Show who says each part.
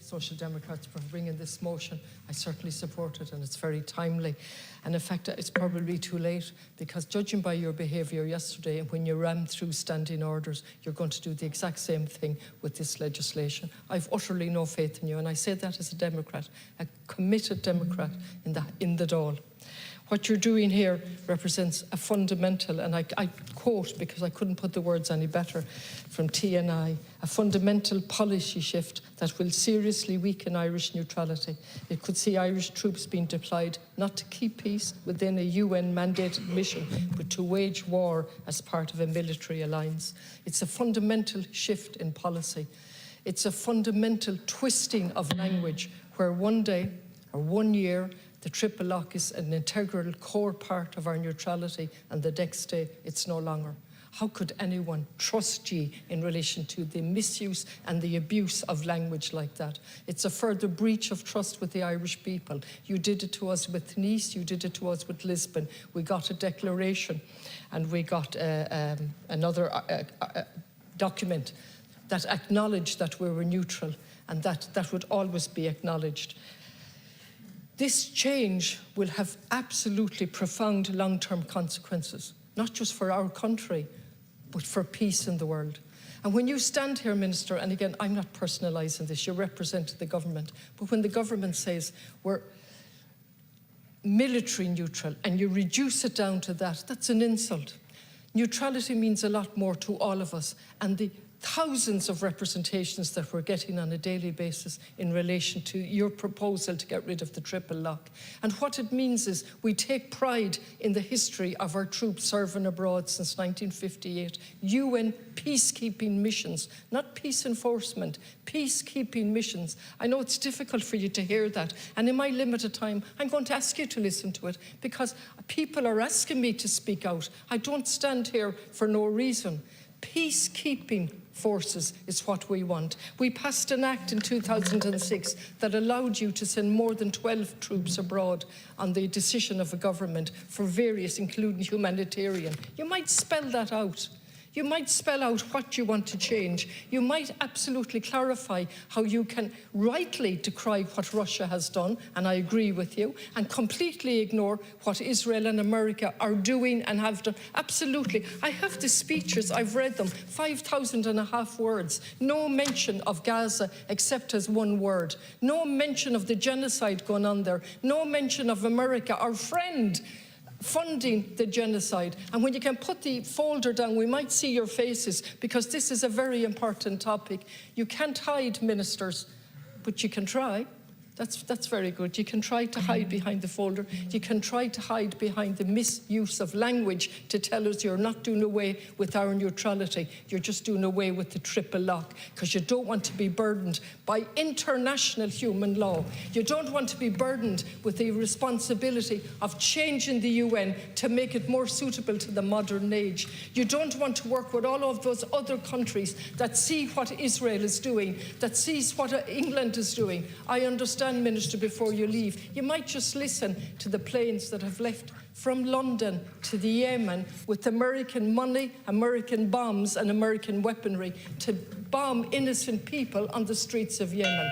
Speaker 1: Social Democrats for bringing this motion. I certainly support it, and it's very timely. And in fact, it's probably too late, because judging by your behaviour yesterday, and when you rammed through standing orders, you're going to do the exact same thing with this legislation. I've utterly no faith in you, and I say that as a Democrat, a committed Democrat in the Dáil. What you're doing here represents a fundamental, and I quote because I couldn't put the words any better from TNI, a fundamental policy shift that will seriously weaken Irish neutrality. It could see Irish troops being deployed not to keep peace within a UN-mandated mission, but to wage war as part of a military alliance. It's a fundamental shift in policy. It's a fundamental twisting of language where one day or 1 year the triple lock is an integral core part of our neutrality, and the next day it's no longer. How could anyone trust ye in relation to the misuse and the abuse of language like that? It's a further breach of trust with the Irish people. You did it to us with Nice, you did it to us with Lisbon. We got a declaration, and we got another document that acknowledged that we were neutral, and that would always be acknowledged. This change will have absolutely profound long-term consequences, not just for our country, but for peace in the world. And when you stand here, Minister, and again, I'm not personalising this, you represent the government, but when the government says we're military neutral and you reduce it down to that, that's an insult. Neutrality means a lot more to all of us, and the thousands of representations that we're getting on a daily basis in relation to your proposal to get rid of the triple lock. And what it means is we take pride in the history of our troops serving abroad since 1958. UN peacekeeping missions, not peace enforcement, peacekeeping missions. I know it's difficult for you to hear that, and in my limited time, I'm going to ask you to listen to it, because people are asking me to speak out. I don't stand here for no reason. Peacekeeping forces is what we want. We passed an act in 2006 that allowed you to send more than 12 troops abroad on the decision of a government for various, including humanitarian. You might spell that out. You might spell out what you want to change. You might absolutely clarify how you can rightly decry what Russia has done, and I agree with you, and completely ignore what Israel and America are doing and have done. Absolutely. I have the speeches, I've read them, 5,500 words. No mention of Gaza except as one word. No mention of the genocide going on there. No mention of America, our friend, funding the genocide. And when you can put the folder down, we might see your faces, because this is a very important topic. You can't hide, ministers, but you can try. That's very good. You can try to hide behind the folder. You can try to hide behind the misuse of language to tell us you're not doing away with our neutrality. You're just doing away with the triple lock, because you don't want to be burdened by international human law. You don't want to be burdened with the responsibility of changing the UN to make it more suitable to the modern age. You don't want to work with all of those other countries that see what Israel is doing, that sees what England is doing. I understand, Minister, before you leave, you might just listen to the planes that have left from London to the Yemen with American money, American bombs and American weaponry to bomb innocent people on the streets of Yemen.